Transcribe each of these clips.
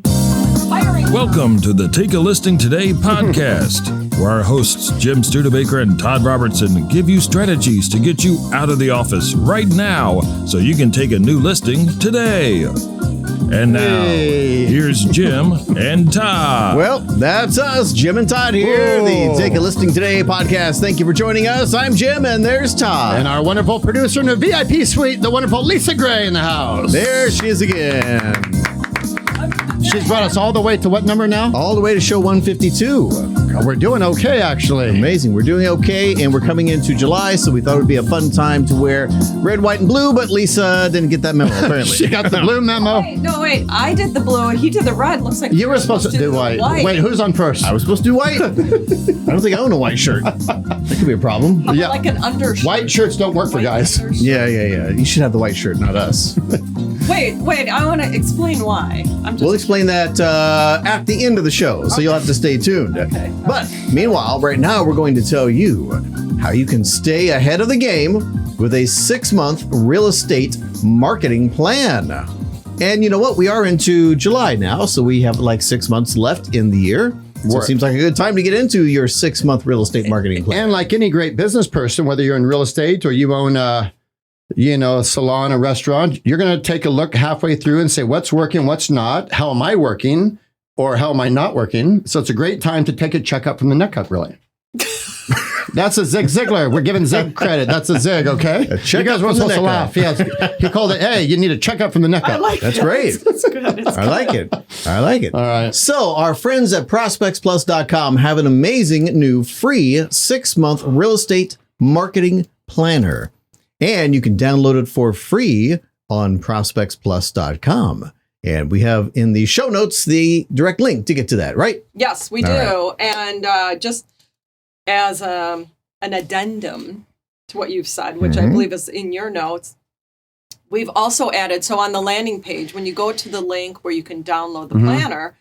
Welcome to the Take a Listing Today podcast, where our hosts Jim Studebaker and Todd Robertson give you strategies to get you out of the office right now so you can take a new listing today. And now, here's Jim and Todd. Well, that's us, Jim and Todd here, the Take a Listing Today podcast. Thank you for joining us. I'm Jim, and there's Todd. And our wonderful producer in the VIP suite, the wonderful Lisa Gray in the house. There she is again. She's brought us all the way to what number now? All the way to show 152. We're doing okay, actually. Amazing. We're doing okay, and we're coming into July, so we thought it would be a fun time to wear red, white, and blue, but Lisa didn't get that memo, apparently. She got the blue memo. Wait. I did the blue, he did the red. Looks like You were supposed to do white. Wait, who's on first? I was supposed to do white. I don't think I own a white shirt. That could be a problem. How about like an undershirt? White shirts don't work for guys. Yeah. You should have the white shirt, not us. Wait, I want to explain why. We'll explain that at the end of the show, so you'll have to stay tuned. Okay. But meanwhile, right now, we're going to tell you how you can stay ahead of the game with a 6-month real estate marketing plan. And you know what? We are into July now, so we have like 6 months left in the year. So it seems like a good time to get into your 6-month real estate marketing plan. And like any great business person, whether you're in real estate or you own a salon, a restaurant, you're going to take a look halfway through and say, what's working, what's not, how am I working, or how am I not working? So it's a great time to take a checkup from the neck up, really. That's a Zig Ziglar. We're giving Zig credit. That's a Zig, okay? You guys weren't supposed to laugh. Yes. He called it, hey, you need a checkup from the neck up. That's great. That's good. I like it. All right. So our friends at ProspectsPLUS.com have an amazing new free 6-month real estate marketing planner. And you can download it for free on ProspectsPLUS.com. And we have in the show notes the direct link to get to that, right? Yes, we do. Right. And just as an addendum to what you've said, which I believe is in your notes, we've also added, so on the landing page, when you go to the link where you can download the planner,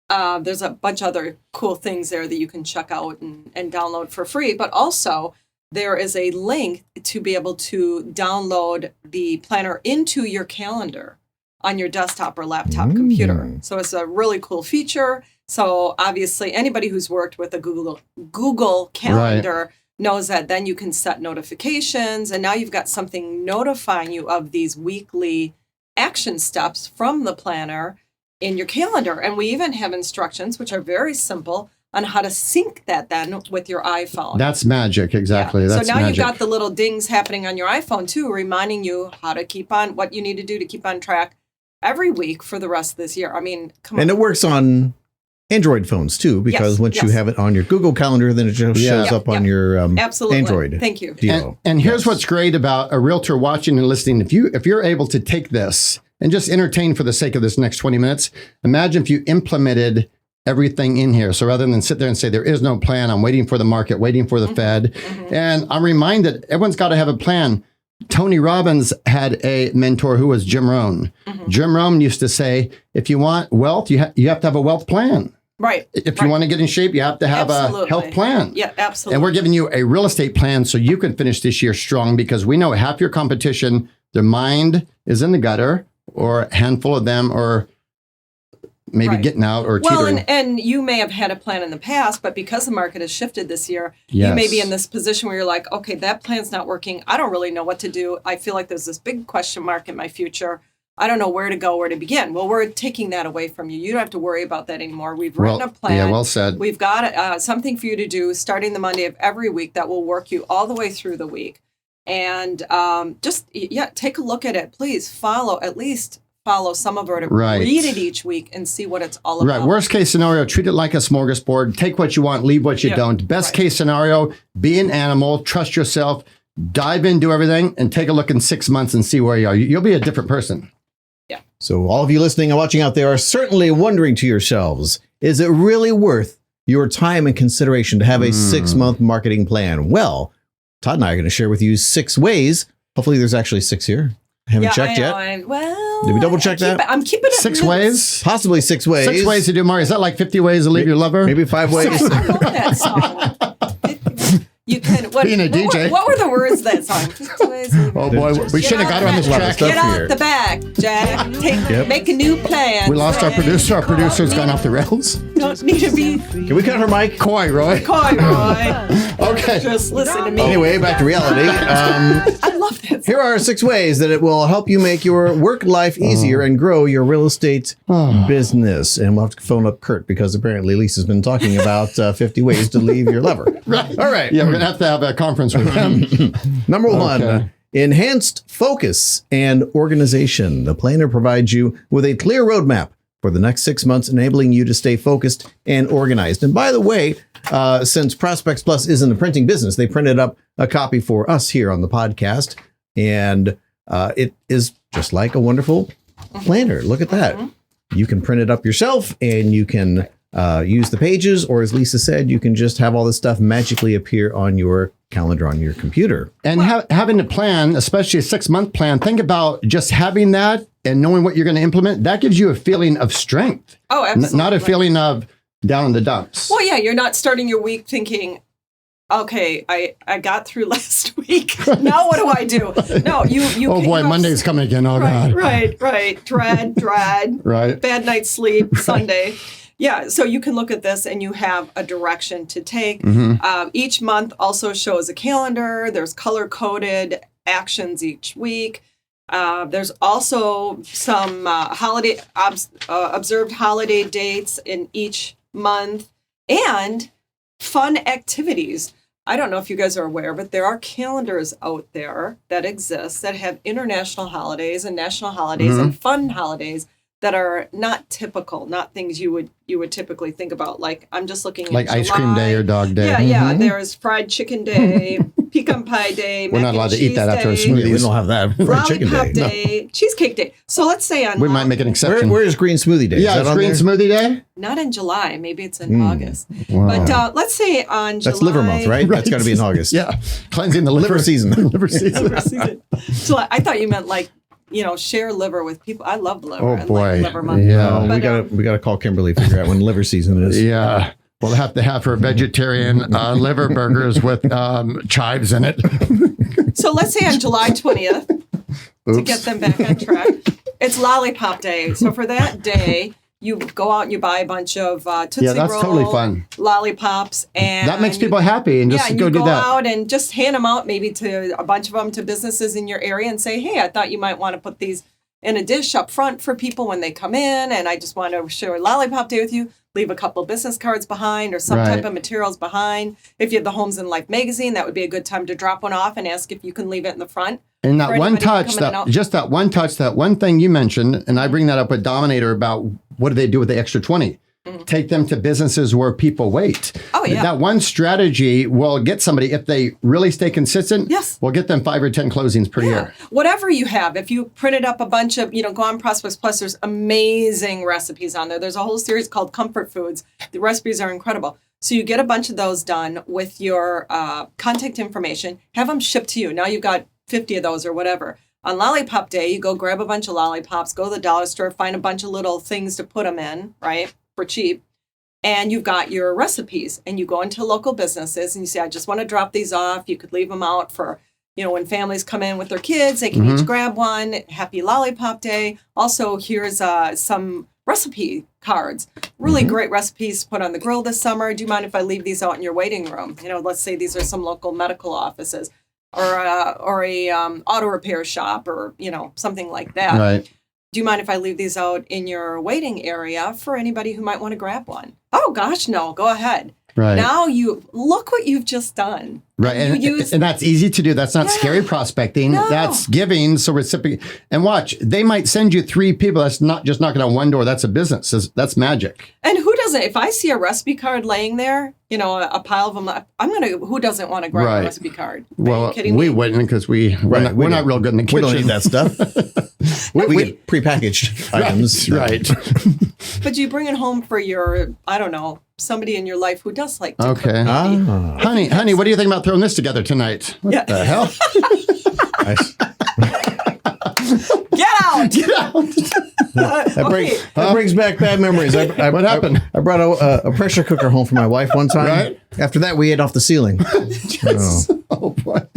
there's a bunch of other cool things there that you can check out and download for free. But also, there is a link to be able to download the planner into your calendar on your desktop or laptop computer. So it's a really cool feature. So obviously anybody who's worked with a Google Calendar knows that then you can set notifications, and now you've got something notifying you of these weekly action steps from the planner in your calendar. And we even have instructions, which are very simple, on how to sync that then with your iPhone. That's magic, exactly. Yeah. That's so now magic. you've got the little dings happening on your iPhone too, reminding you how to keep on, what you need to do to keep on track every week for the rest of this year. I mean, come on. And it works on Android phones too, because once you have it on your Google Calendar, then it just shows up on your Android. Thank you. And here's what's great about a realtor watching and listening. If you're able to take this and just entertain for the sake of this next 20 minutes, imagine if you implemented everything in here. So rather than sit there and say, there is no plan, I'm waiting for the market, waiting for the Fed. And I'm reminded, everyone's got to have a plan. Tony Robbins had a mentor who was Jim Rohn. Jim Rohn used to say, if you want wealth, you have to have a wealth plan. Right. If you want to get in shape, you have to have a health plan. Yeah, absolutely. And we're giving you a real estate plan so you can finish this year strong, because we know half your competition, their mind is in the gutter, or a handful of them are maybe getting out or teetering. Well, and you may have had a plan in the past, but because the market has shifted this year, you may be in this position where you're like, okay, that plan's not working. I don't really know what to do. I feel like there's this big question mark in my future. I don't know where to go, where to begin. Well, we're taking that away from you. You don't have to worry about that anymore. We've written a plan. Yeah, well said. We've got something for you to do starting the Monday of every week that will work you all the way through the week. And take a look at it. Please follow some of it, read it each week and see what it's all about. Right. Worst case scenario, treat it like a smorgasbord. Take what you want, leave what you don't. Best case scenario, be an animal, trust yourself, dive in, do everything, and take a look in 6 months and see where you are. You'll be a different person. Yeah. So all of you listening and watching out there are certainly wondering to yourselves, is it really worth your time and consideration to have a 6-month marketing plan? Well, Todd and I are going to share with you 6 ways. Hopefully there's actually 6 here. I haven't checked yet. Did we double check that? I'm keeping it 6 ways? Possibly 6 ways. 6 ways to do more. Is that like 50 ways to leave your lover? Maybe 5 ways. I wrote that song. You can being a DJ. What were the words of that song? Oh boy, we should have got her on this track. Get out the back, Jack. Make a new plan. We lost our producer. Our producer's gone off the rails. Don't need to be Can we cut her mic? Coy, Roy. Okay. Just listen to me. Anyway, back to reality. I love this. Here are 6 ways that it will help you make your work life easier and grow your real estate business. And we'll have to phone up Kurt because apparently Lisa's been talking about 50 ways to leave your lever. Right. All right. Yeah, we're going to have a conference with him. Number 1, Okay. enhanced focus and organization. The planner provides you with a clear roadmap for the next 6 months, enabling you to stay focused and organized. And by the way, since Prospects Plus is in the printing business, they printed up a copy for us here on the podcast. And it is just like a wonderful planner. Look at that. You can print it up yourself and you can use the pages, or as Lisa said, you can just have all this stuff magically appear on your calendar on your computer. And having a plan, especially a 6-month plan, think about just having that and knowing what you're going to implement. That gives you a feeling of strength. Oh, absolutely. Not a feeling of down in the dumps. Well, yeah, you're not starting your week thinking, okay, I got through last week. Now what do I do? No, you. Oh boy, Monday's coming again. Oh God. Right. Dread. Right. Bad night's sleep. Sunday. Yeah, so you can look at this and you have a direction to take. Each month also shows a calendar. There's color-coded actions each week. There's also some observed holiday dates in each month and fun activities. I don't know if you guys are aware, but there are calendars out there that exist that have international holidays and national holidays and fun holidays that are not typical, not things you would typically think about. Like I'm just looking Like at ice July. cream day or dog day. Yeah. There's fried chicken day, pecan pie day. We're not allowed to eat that after a smoothie. We don't have that. Fried chicken Lollipop day. day, cheesecake day. So let's say on We might make an exception. Where is Green Smoothie Day? Yeah, Is it's that on Green there? Smoothie Day. not in July, maybe it's in August. Wow. But let's say on July. That's liver month, right? That's got to be in August. Yeah, cleansing the liver season. liver season. Liver season. July. I thought you meant like, share liver with people. I love liver. Oh and boy. like liver month. Yeah. But, we gotta call Kimberly, figure out when liver season is. Yeah. We'll have to have her vegetarian liver burgers with chives in it. So let's say on July 20th, to get them back on track, it's Lollipop Day. So for that day, you go out and you buy a bunch of Tootsie Yeah, that's Roll, totally fun. lollipops, and That makes people happy, and just and go you do go that. out and just hand them out, maybe to a bunch of them to businesses in your area, and say, "Hey, I thought you might want to put these in a dish up front for people when they come in, and I just want to share a Lollipop Day with you." Leave a couple of business cards behind or some Right. type of materials behind. If you have the Homes in Life magazine, that would be a good time to drop one off and ask if you can leave it in the front. And that for one anybody touch, coming out. that one thing you mentioned, and I bring that up with Dominator about what do they do with the extra 20? Take them to businesses where people wait. Oh, yeah. That one strategy will get somebody, if they really stay consistent, Yes. we'll get them 5 or 10 closings per year. Whatever you have, if you printed up a bunch of, go on Prospects Plus, there's amazing recipes on there. There's a whole series called Comfort Foods. The recipes are incredible. So you get a bunch of those done with your contact information, have them shipped to you. Now you've got 50 of those or whatever. On Lollipop Day, you go grab a bunch of lollipops, go to the dollar store, find a bunch of little things to put them in, right, for cheap. And you've got your recipes, and you go into local businesses and you say, I just want to drop these off. You could leave them out for, when families come in with their kids, they can each grab one. Happy Lollipop Day. Also, here's some recipe cards. Really great recipes to put on the grill this summer. Do you mind if I leave these out in your waiting room? Let's say these are some local medical offices or a auto repair shop or, something like that. Right. Do you mind if I leave these out in your waiting area for anybody who might want to grab one? Oh, gosh, no. Go ahead. Right. Now look what you've just done. Right. And that's easy to do. That's not scary prospecting. No. That's giving. So recipient. And watch, they might send you 3 people. That's not just knocking on one door. That's a business. That's magic. And who doesn't? If I see a recipe card laying there, a pile of them, who doesn't want to grab a recipe card? Are you kidding me? We wouldn't because we're not real good in the kitchen. We don't need that stuff. we get prepackaged items. Right. But you bring it home for your, I don't know, somebody in your life who does like to cook. Okay. Honey, what do you think about throwing this together tonight? What the hell? Get out! Get out. That brings back bad memories. What happened? I brought a pressure cooker home for my wife one time. Right. After that, we ate off the ceiling. Oh boy.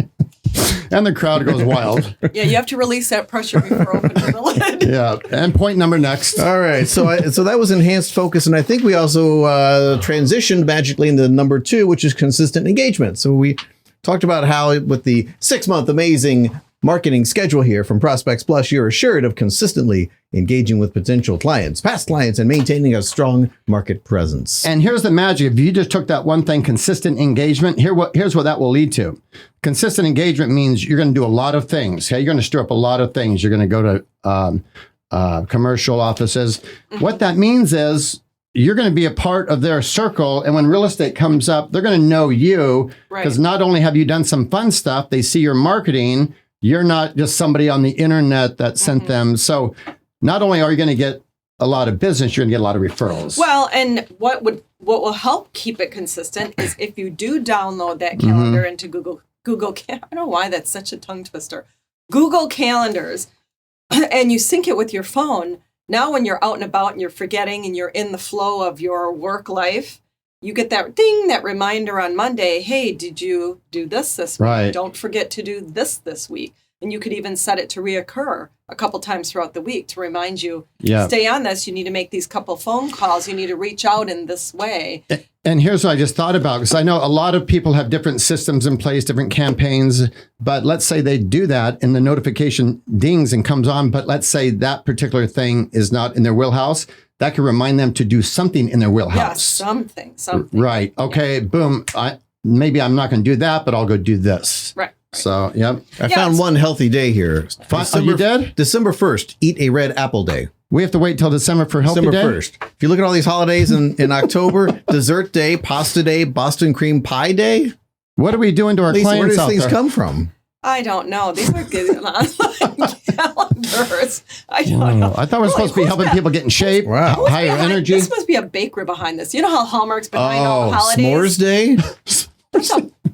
And the crowd goes wild. Yeah, you have to release that pressure before opening the lid. Yeah. And point number next. All right. So that was enhanced focus. And I think we also transitioned magically into number 2, which is consistent engagement. So we talked about how with the 6-month amazing marketing schedule here from Prospects Plus, you're assured of consistently engaging with potential clients, past clients, and maintaining a strong market presence. And here's the magic. If you just took that one thing, consistent engagement, here's what that will lead to. Consistent engagement means you're going to do a lot of things. Okay? You're going to stir up a lot of things. You're going to go to commercial offices. What that means is you're going to be a part of their circle. And when real estate comes up, they're going to know you because not only have you done some fun stuff, they see your marketing. You're not just somebody on the internet that sent them. So not only are you going to get a lot of business, you're going to get a lot of referrals. Well, and what will help keep it consistent is if you do download that calendar into Google. I don't know why that's such a tongue twister. Google Calendars, and you sync it with your phone. Now, when you're out and about and you're forgetting and you're in the flow of your work life, you get that ding, that reminder on Monday. Hey, did you do this week? Right. Don't forget to do this week. And you could even set it to reoccur a couple times throughout the week to remind you, stay on this. You need to make these couple phone calls. You need to reach out in this way. And here's what I just thought about, because I know a lot of people have different systems in place, different campaigns, but let's say they do that and the notification dings and comes on, but let's say that particular thing is not in their wheelhouse. That could remind them to do something in their wheelhouse. Yes, something. Right. Okay, boom. Maybe I'm not going to do that, but I'll go do this. Right. So, yep. I found one healthy day here. You did? December 1st, eat a red apple day. We have to wait till December for healthy December day? 1st. If you look at all these holidays in October, dessert day, pasta day, Boston cream pie day. What are we doing to our Lisa, where clients do out these things there? come from? I don't know. These are good online calendars. I don't know. I thought we were supposed to be helping people get in shape, higher energy. This must be a bakery behind this. You know how Hallmark's behind all the holidays? S'mores day,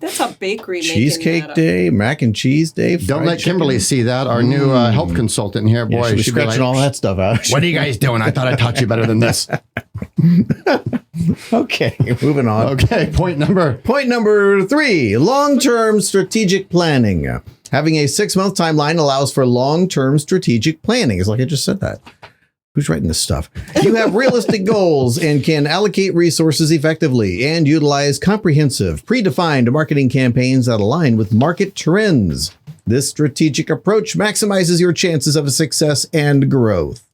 That's a bakery making cheesecake that day, mac and cheese day. Don't let Kimberly see that. Our new health consultant here. Boy, she'll be she'd be scratching all that stuff out. What are you guys doing? I thought I taught you better than this. Okay, moving on. Okay, point number 3, long-term strategic planning. Having a 6-month timeline allows for long-term strategic planning. It's like I just said that. Who's writing this stuff? You have realistic goals and can allocate resources effectively and utilize comprehensive, predefined marketing campaigns that align with market trends. This strategic approach maximizes your chances of success and growth.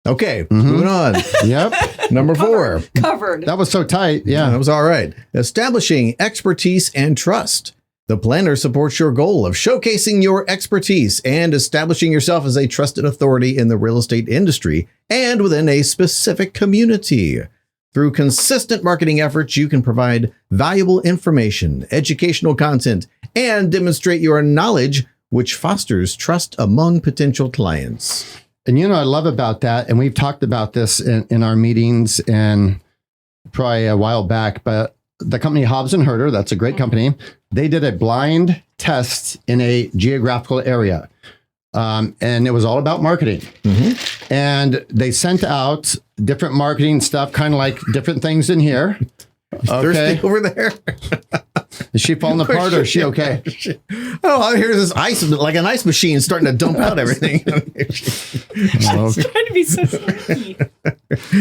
Okay, moving on. Yep. Number 4. Covered. That was so tight. Yeah. That was all right. Establishing expertise and trust. The planner supports your goal of showcasing your expertise and establishing yourself as a trusted authority in the real estate industry and within a specific community. Through consistent marketing efforts, you can provide valuable information, educational content, and demonstrate your knowledge, which fosters trust among potential clients. And you know what I love about that, and we've talked about this in our meetings and probably a while back, but the company Hobbs & Herder, that's a great company, they did a blind test in a geographical area. And it was all about marketing. And they sent out different marketing stuff, kind of like different things in here. Thirsty over there. Is she falling apart or is she okay? Oh, here's this ice, like an ice machine starting to dump out everything. She's trying to be so sneaky.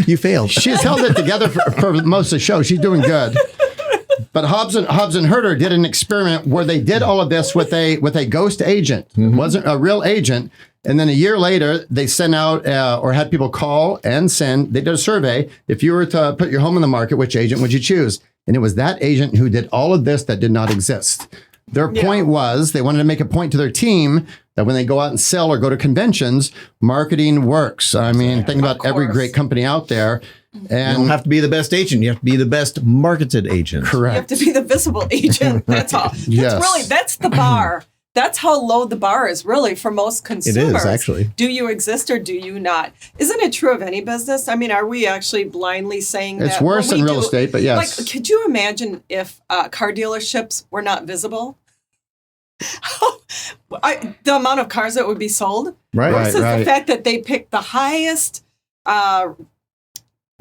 You failed. She's held it together for most of the show. She's doing good. But Hobbs & Herder did an experiment where they did all of this with a ghost agent. Wasn't a real agent. And then a year later, they sent out or had people call and send. They did a survey. If you were to put your home in the market, which agent would you choose? And it was that agent who did all of this that did not exist. Their point was they wanted to make a point to their team that when they go out and sell or go to conventions, marketing works. I mean, think about every great company out there. And you don't have to be the best agent. You have to be the best marketed agent. Correct. You have to be the visible agent. That's all. That's the bar. That's how low the bar is really for most consumers. It is, actually. Do you exist or do you not? Isn't it true of any business? I mean, are we actually blindly saying that? It's worse than real estate, but yes. Like, could you imagine if car dealerships were not visible? The amount of cars that would be sold? Right. Versus the fact that they picked the highest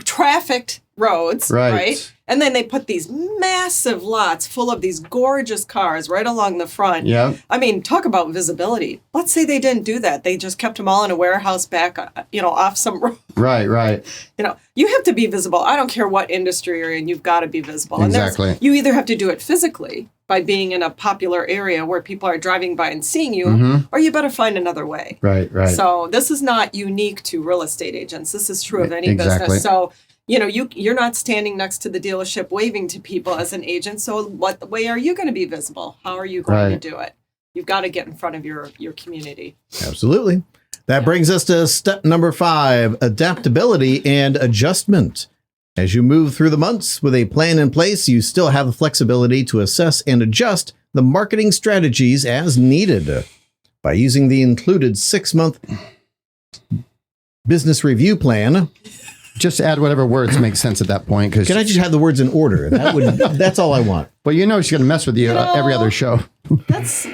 trafficked roads, right? And then they put these massive lots full of these gorgeous cars right along the front. Yeah. I mean, talk about visibility. Let's say they didn't do that. They just kept them all in a warehouse back, off some road. Right. You have to be visible. I don't care what industry you're in. You've got to be visible. Exactly. And you either have to do it physically by being in a popular area where people are driving by and seeing you, or you better find another way. Right. So this is not unique to real estate agents. This is true of any Exactly. business. So, you're not standing next to the dealership waving to people as an agent. So what way are you going to be visible? How are you going to do it? You've got to get in front of your community. Absolutely. That brings us to step number 5, adaptability and adjustment. As you move through the months with a plan in place, you still have the flexibility to assess and adjust the marketing strategies as needed. By using the included 6-month business review plan. Just add whatever words make sense at that point. Can I just have the words in order? That's all I want. Well, she's going to mess with you every other show. That's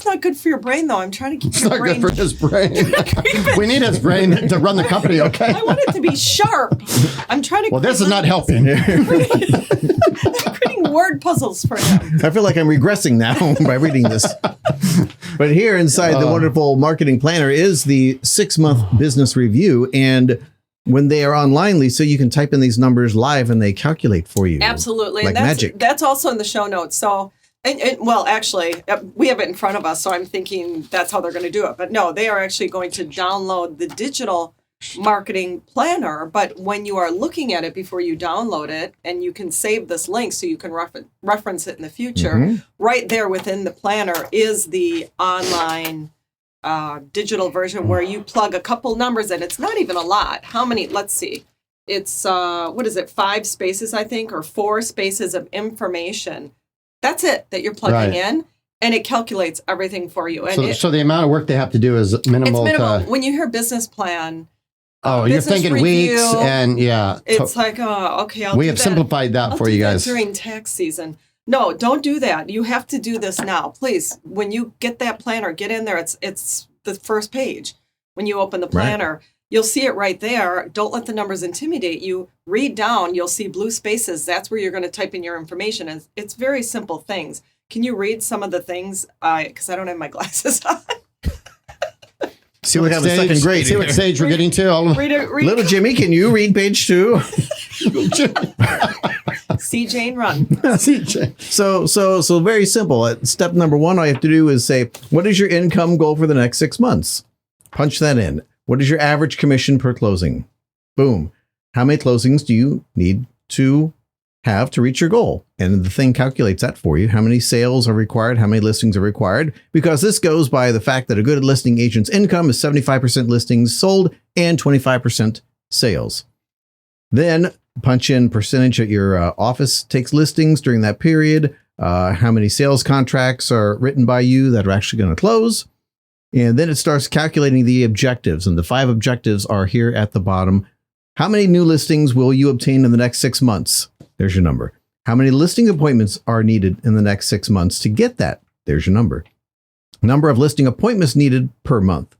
not good for your brain, though. I'm trying to keep your brain. It's not good for his brain. We need his brain to run the company, okay? I want it to be sharp. I'm trying to. Well, this is not helping. Creating word puzzles for him. I feel like I'm regressing now by reading this. But here inside the wonderful marketing planner is the 6-month business review. And when they are online, Lisa, you can type in these numbers live and they calculate for you. Absolutely. Like and magic. That's also in the show notes. So, well, actually, we have it in front of us. So I'm thinking that's how they're going to do it. But no, they are actually going to download the digital marketing planner. But when you are looking at it before you download it, and you can save this link so you can reference it in the future, right there within the planner is the online digital version where you plug a couple numbers in. It's not even a lot. How many? Let's see. It's, 5 spaces, I think, or 4 spaces of information. That's it that you're plugging in, and it calculates everything for you. And so the amount of work they have to do is minimal. It's minimal. When you hear business plan, you're thinking review, weeks, and it's like, okay, we have simplified that for you guys during tax season. No, don't do that. You have to do this now, please. When you get that planner, get in there. It's the first page. When you open the planner, you'll see it right there. Don't let the numbers intimidate you. Read down. You'll see blue spaces. That's where you're going to type in your information. And it's very simple things. Can you read some of the things? Because I don't have my glasses on. See what stage we're getting to. Read it. Little Jimmy, can you read page 2? See Jane run. So very simple. Step number 1, all you have to do is say, what is your income goal for the next 6 months? Punch that in. What is your average commission per closing? Boom. How many closings do you need to have to reach your goal? And the thing calculates that for you. How many sales are required? How many listings are required? Because this goes by the fact that a good listing agent's income is 75% listings sold and 25% sales. Then punch in percentage that your office takes listings during that period. How many sales contracts are written by you that are actually going to close. And then it starts calculating the objectives. And the 5 objectives are here at the bottom. How many new listings will you obtain in the next 6 months? There's your number. How many listing appointments are needed in the next 6 months to get that? There's your number. Number of listing appointments needed per month.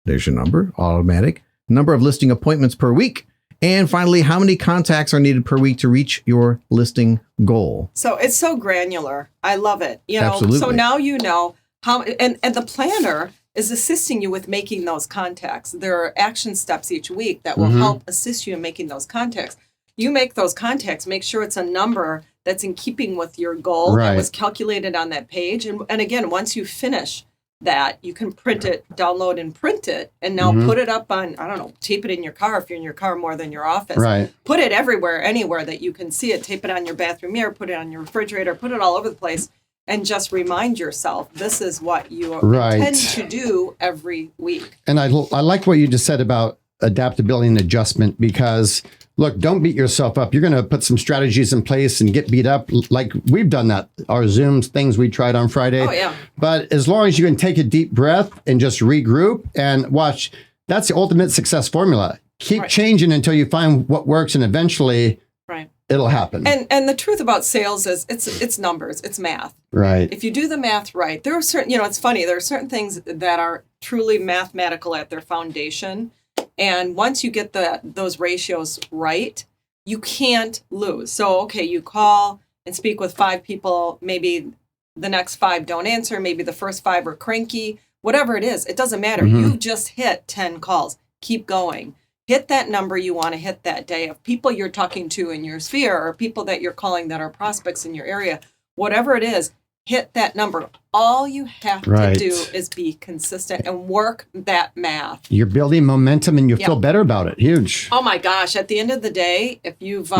There's your number, automatic. Number of listing appointments per week. And finally, how many contacts are needed per week to reach your listing goal? So it's so granular. I love it. Absolutely. So now you know how, and the planner is assisting you with making those contacts. There are action steps each week that will help assist you in making those contacts. You make those contacts, make sure it's a number that's in keeping with your goal that was calculated on that page. And again, once you finish that, you can print it, download and print it, and now put it up on, tape it in your car if you're in your car more than your office. Right. Put it everywhere, anywhere that you can see it. Tape it on your bathroom mirror, put it on your refrigerator, put it all over the place. And just remind yourself, this is what you intend to do every week. And I like what you just said about adaptability and adjustment, because look, don't beat yourself up. You're going to put some strategies in place and get beat up. Like we've done that. Our Zooms, things we tried on Friday. Oh, yeah. But as long as you can take a deep breath and just regroup and watch, that's the ultimate success formula. Keep changing until you find what works, and eventually it'll happen. And the truth about sales is it's numbers, it's math. Right. If you do the math right, there are certain, it's funny, there are certain things that are truly mathematical at their foundation. And once you get those ratios right, you can't lose. So, okay, you call and speak with 5 people, maybe the next 5 don't answer, maybe the first 5 are cranky, whatever it is, it doesn't matter. You just hit 10 calls. Keep going. Hit that number you want to hit that day of people you're talking to in your sphere or people that you're calling that are prospects in your area. Whatever it is, hit that number. All you have to do is be consistent and work that math. You're building momentum and you feel better about it. Huge. Oh my gosh. At the end of the day, if you've,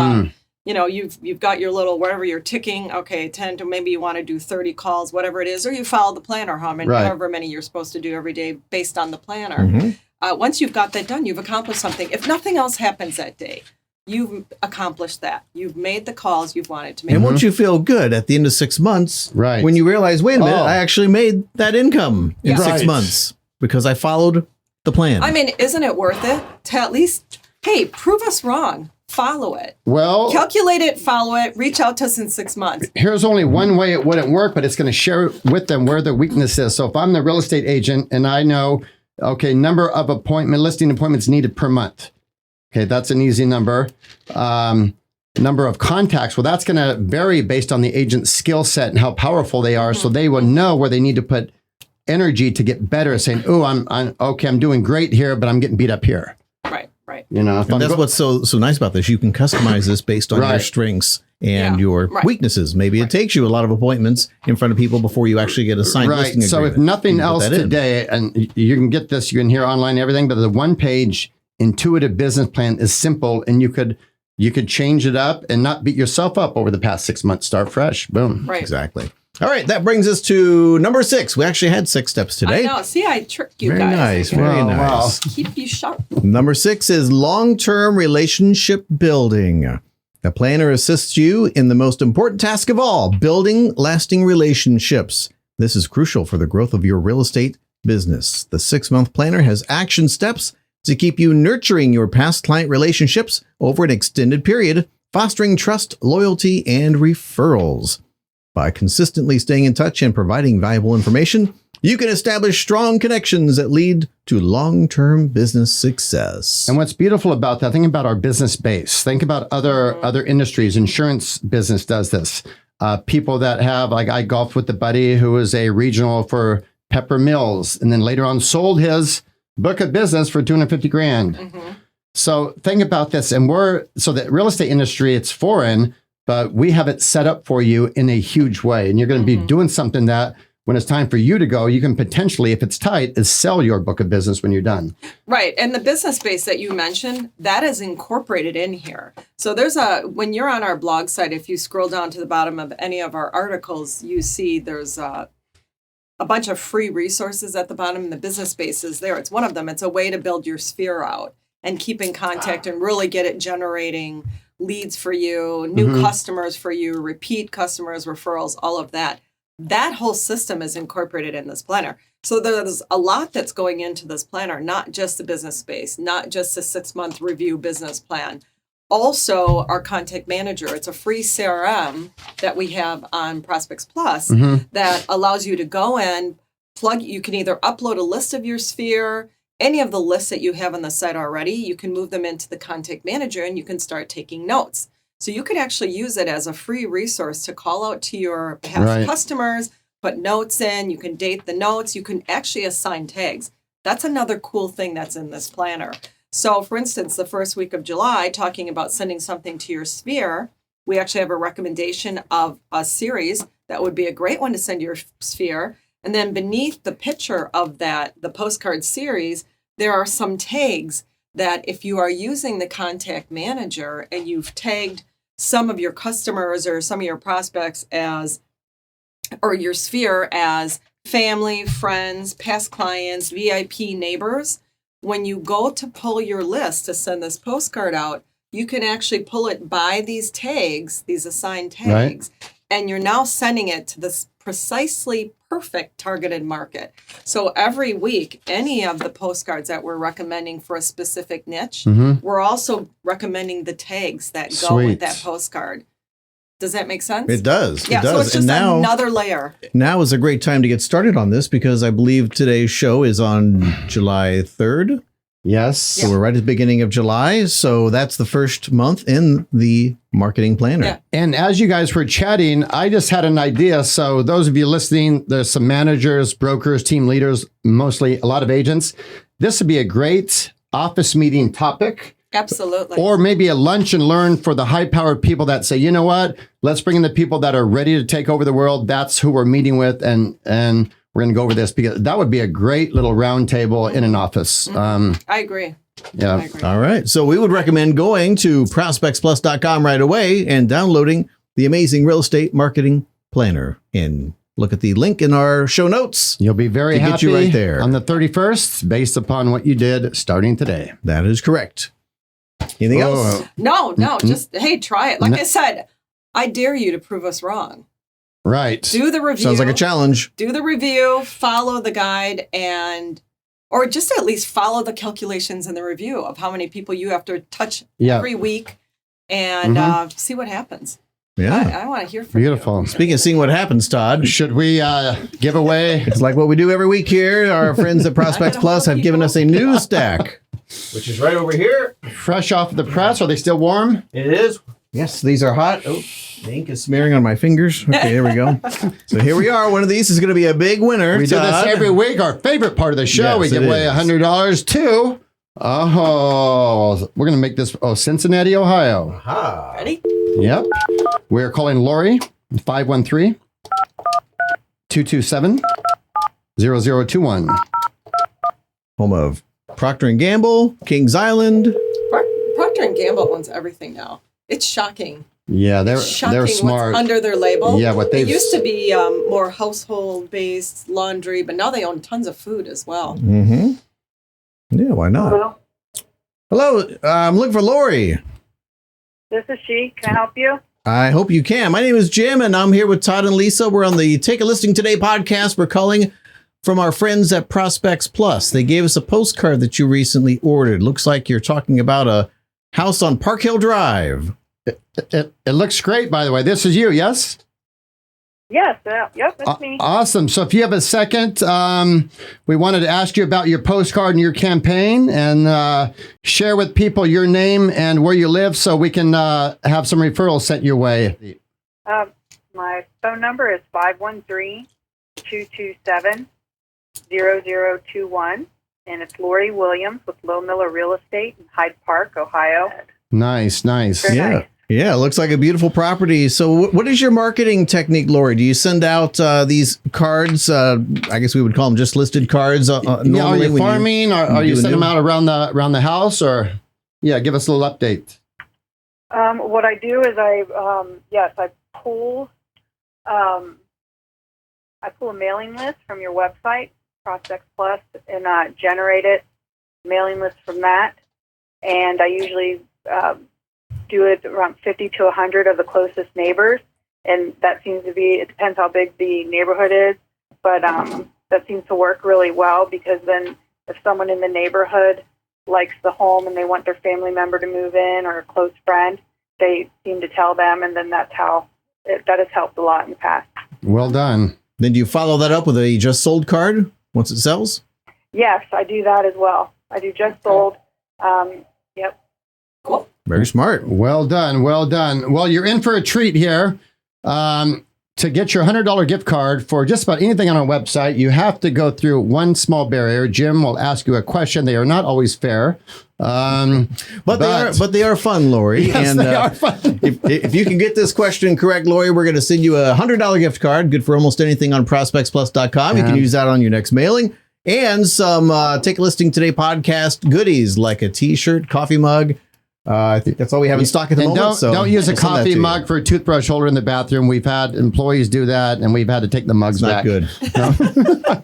you've got your little, whatever you're ticking, okay, 10 to maybe you want to do 30 calls, whatever it is, or you follow the planner, however many you're supposed to do every day based on the planner. Once you've got that done, you've accomplished something. If nothing else happens that day, you've accomplished that. You've made the calls you've wanted to make. And won't you feel good at the end of 6 months when you realize, wait a minute, I actually made that income in 6 months because I followed the plan. I mean, isn't it worth it to at least, hey, prove us wrong, follow it. Well, calculate it, follow it, reach out to us in 6 months. Here's only one way it wouldn't work, but it's going to share with them where the weakness is. So if I'm the real estate agent and I know, okay, number of listing appointments needed per month. Okay, that's an easy number. Number of contacts, well, that's going to vary based on the agent's skill set and how powerful they are. So they will know where they need to put energy to get better, saying, oh, I'm doing great here, but I'm getting beat up here. Right. You know, and that's what's so nice about this. You can customize this based on your strengths and your weaknesses. Maybe it takes you a lot of appointments in front of people before you actually get a signed listing agreement. So if nothing else today, and you can get this, you can hear online everything, but the one-page intuitive business plan is simple, and you could change it up and not beat yourself up over the past 6 months. Start fresh. Boom. Right. Exactly. All right. That brings us to number 6. We actually had 6 steps today. I know. See, I tricked you guys. Very nice. Wow. Keep you sharp. Number 6 is long-term relationship building. The planner assists you in the most important task of all, building lasting relationships. This is crucial for the growth of your real estate business. The 6-month planner has action steps to keep you nurturing your past client relationships over an extended period, fostering trust, loyalty, and referrals. By consistently staying in touch and providing valuable information, you can establish strong connections that lead to long-term business success. And what's beautiful about that, think about our business base. Think about other industries. Insurance business does this. People that have, like I golfed with a buddy who was a regional for Pepper Mills, and then later on sold his book of business for $250,000. So think about this. And so the real estate industry, it's foreign, but we have it set up for you in a huge way. And you're going to be doing something that when it's time for you to go, you can potentially, if it's tight, is sell your book of business when you're done. Right. And the business base that you mentioned, that is incorporated in here. So when you're on our blog site, if you scroll down to the bottom of any of our articles, you see there's a bunch of free resources at the bottom, and the business base is there. It's one of them. It's a way to build your sphere out and keep in contact and really get it generating leads for you, new customers for you, repeat customers, referrals, all of that. That whole system is incorporated in this planner. So there's a lot that's going into this planner, not just the business space, not just the 6-month review business plan. Also, our contact manager. It's a free CRM that we have on ProspectsPLUS that allows you to go in, you can either upload a list of your sphere, any of the lists that you have on the site already, you can move them into the contact manager and you can start taking notes. So you could actually use it as a free resource to call out to your past customers, put notes in, you can date the notes, you can actually assign tags. That's another cool thing that's in this planner. So for instance, the first week of July, talking about sending something to your sphere, we actually have a recommendation of a series that would be a great one to send to your sphere. And then beneath the picture of the postcard series, there are some tags that if you are using the contact manager and you've tagged some of your customers or some of your prospects or your sphere as family, friends, past clients, VIP neighbors, when you go to pull your list to send this postcard out, you can actually pull it by these tags, these assigned tags, and you're now sending it to this precisely perfect targeted market. So every week, any of the postcards that we're recommending for a specific niche, we're also recommending the tags that go with that postcard. Does that make sense? It does. Yeah, It does. so it's just another layer. Now is a great time to get started on this because I believe today's show is on July 3rd. Yes. So we're right at the beginning of July. So that's the first month in the marketing planner. Yeah. And as you guys were chatting, I just had an idea. So those of you listening, there's some managers, brokers, team leaders, mostly a lot of agents. This would be a great office meeting topic. Absolutely. Or maybe a lunch and learn for the high-powered people that say, you know what, let's bring in the people that are ready to take over the world. That's who we're meeting with. And we're going to go over this because that would be a great little round table in an office. I agree. Yeah. I agree. All right. So we would recommend going to ProspectsPLUS.com right away and downloading the amazing real estate marketing planner. And look at the link in our show notes. You'll be very To get happy you right there. on the 31st based upon what you did starting today. That is correct. Anything else? No, just, hey, try it. Like I said, I dare you to prove us wrong. Right. Do the review. Sounds like a challenge. Do the review, follow the guide, or just at least follow the calculations in the review of how many people you have to touch every week and see what happens. Yeah. I want to hear from Beautiful. Speaking of seeing what happens, Todd, Should we give away? it's like what we do every week here. Our friends at Prospects Plus have given us a news stack, which is right over here. Fresh off the press? Are they still warm? It is. Yes, these are hot. Oh, the ink is smearing on my fingers. Okay, there we go. So here we are. One of these is going to be a big winner. We do this Todd. every week. Our favorite part of the show. Yes, We give it away is. $100 to, we're going to make this, Cincinnati, Ohio. Aha. Ready? Yep. We're calling Lori, 513-227-0021. Home of Procter & Gamble, Kings Island. Procter and Gamble owns everything now. It's shocking. Yeah, they're Shocking smart. what's under their label. Yeah, what They they've- used to be more household-based laundry, but now they own tons of food as well. Mm-hmm. Yeah, why not? Hello, I'm looking for Lori. This is she. Can I help you? I hope you can. My name is Jim, and I'm here with Todd and Lisa. We're on the Take a Listing Today podcast. We're calling from our friends at Prospects Plus. They gave us a postcard that you recently ordered. Looks like you're talking about a house on Park Hill Drive. It looks great, by the way. This is you, yes? Yes. Yep, that's me. Awesome. So if you have a second, we wanted to ask you about your postcard and your campaign and share with people your name and where you live so we can have some referrals sent your way. My phone number is 513-227-0021, and it's Lori Williams with Low Miller Real Estate in Hyde Park, Ohio. Nice. Very Yeah. nice. Yeah, it looks like a beautiful property. So what is your marketing technique, Lori? Do you send out these cards? I guess we would call them just listed cards. Normally Are you when farming? Are you do a sending them new- out around the house? Or give us a little update. What I do is I pull a mailing list from your website, Prospects Plus, and generate mailing list from that. And I usually do it around 50 to 100 of the closest neighbors. And that seems to be, it depends how big the neighborhood is, but that seems to work really well because then if someone in the neighborhood likes the home and they want their family member to move in or a close friend, they seem to tell them, and then that's how that has helped a lot in the past. Well done. Then do you follow that up with a just sold card once it sells? Yes, I do that as well. I do just sold. Yep. Cool. Very smart. Well done. Well, you're in for a treat here. To get your $100 gift card for just about anything on our website, you have to go through one small barrier. Jim will ask you a question. They are not always fair. But they are fun, Lori. Yes, and they are fun. if you can get this question correct, Lori, we're going to send you a $100 gift card, good for almost anything on ProspectsPlus.com. You can use that on your next mailing. And some Take a Listing Today podcast goodies like a T-shirt, coffee mug. I think that's all we have in stock at the And moment. don't use a we'll send that coffee to you. mug for a toothbrush holder in the bathroom. We've had employees do that, and we've had to take the mugs It's not back. good.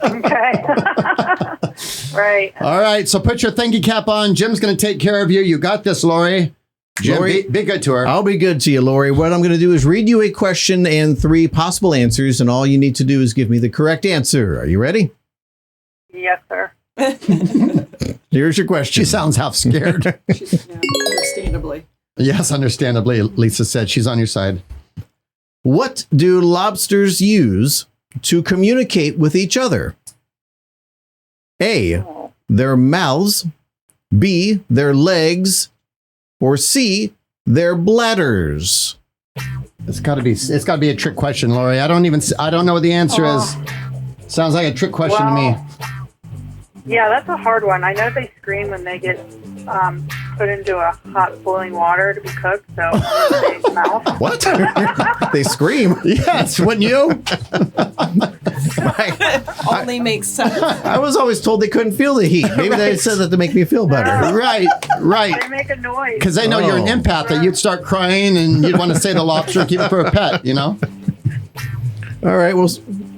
Okay. Right. All right, so put your thinking cap on. Jim's going to take care of you. You got this, Lori. Jim, Lori, be good to her. I'll be good to you, Lori. What I'm going to do is read you a question and 3 possible answers, and all you need to do is give me the correct answer. Are you ready? Yes, sir. Here's your question. She sounds half scared. Understandably. Yes, understandably, Lisa said. She's on your side. What do lobsters use to communicate with each other? A, their mouths, B, their legs, or C, their bladders. It's got to be a trick question, Lori. I don't know what the answer is. Sounds like a trick question to me. Yeah, that's a hard one. I know they scream when they get put into a hot boiling water to be cooked, so they mouth. What? They scream. Yes, wouldn't you? Only makes sense. I was always told they couldn't feel the heat. Maybe they said that to make me feel better. Right. They make a noise. Because they know you're an empath, that you'd start crying and you'd want to say the lobster and keep it for a pet, you know? All right. Well,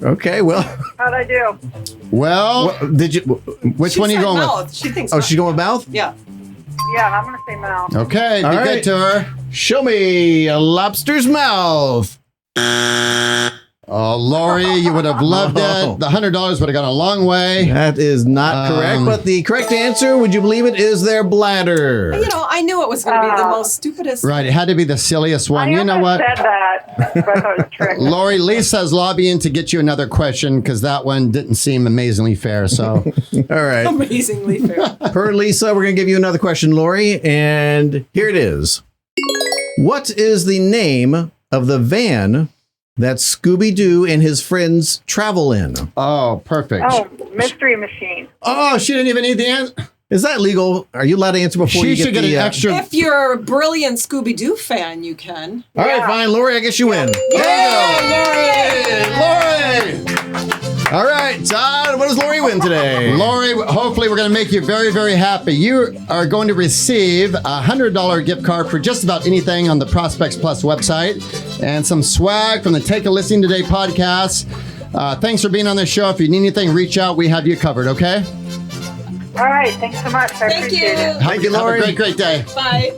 okay. Well, How'd I do? Well, did you? which one are you going mouth. with? She thinks Oh, mouth. she's going with mouth? Yeah. Yeah, I'm going to say mouth. Okay, be All good right. to her. Show me a lobster's mouth. Oh, Lori, you would have loved it. The $100 would have gone a long way. That is not correct, but the correct answer, would you believe it, is their bladder. You know, I knew it was going to be the most stupidest. Right, it had to be the silliest one. You know what? I said that, but I thought it was a trick. Lori, Lisa's lobbying to get you another question because that one didn't seem amazingly fair. So, All right. Amazingly fair. Per Lisa, we're going to give you another question, Lori, and here it is. What is the name of the van that Scooby-Doo and his friends travel in? oh, perfect. Oh, mystery machine. Oh, she didn't even need the answer. Is that legal? Are you allowed to answer before She you should get the an extra. If you're a brilliant Scooby-Doo fan, you can. All right, fine. Lori, I guess you win. Lori! All right, Todd, what does Lori win today? Lori, hopefully we're going to make you very, very happy. You are going to receive a $100 gift card for just about anything on the Prospects Plus website and some swag from the Take a Listening Today podcast. Thanks for being on the show. If you need anything, reach out. We have you covered, okay? All right, thanks so much. I Thank appreciate you. it. Thank you, Lori. Have a great day. Bye.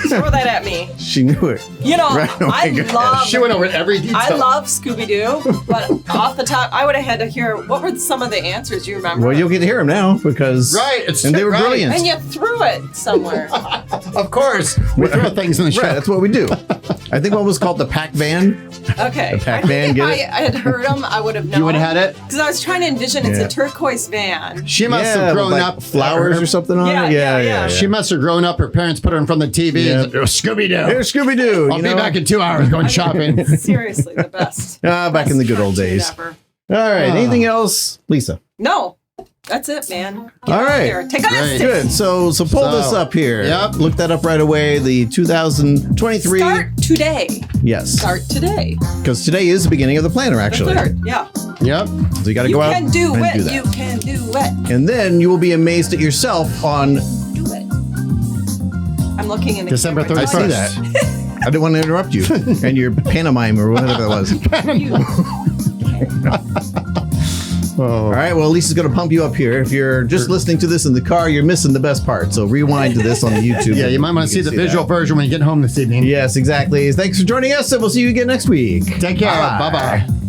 Throw that at me. She knew it. You know, Right, oh my I gosh. love. She went over every detail. I love Scooby-Doo, but off the top, I would have had to hear what were some of the answers. You remember? Well, you'll get to hear them now because Right, it's and they were right. brilliant. And you threw it somewhere. Of course. We throw things in the show. Right, that's what we do. I think one was called the Pac Van. Okay. Pac-Man, I think get if it? I had heard them, I would have known. You would have had it? Because I was trying to envision it's Yeah. a turquoise van. She must Yeah, have with, grown like, up. flowers or something on Yeah, it. yeah. She must have grown up. Her parents put her in front of the TV. Yeah. And Scooby-Doo. Here's Scooby-Doo. I'll be back in 2 hours going shopping. Seriously, the best. Back in the good old Cartoon days. ever. All right. Anything else, Lisa? No, that's it, man. All right. Here, take a Great. listen. Good. So pull this up here. Yep. Look that up right away. The 2023. Start today. Yes. Start today. Because today is the beginning of the planner, The actually. third. Yeah. Yep. So you got to You go out can do and it. do that. You can do it. And then you will be amazed at yourself on. Do it. I'm looking in the December camera. I see 31st. that. I didn't want to interrupt you and your pantomime or whatever that was. All right. Well, Lisa's going to pump you up here. If you're just listening to this in the car, you're missing the best part. So rewind to this on the YouTube. Yeah, you might want to see can the visual version when you get home this evening. Yes, exactly. Thanks for joining us, and we'll see you again next week. Take care. Bye-bye. Bye-bye.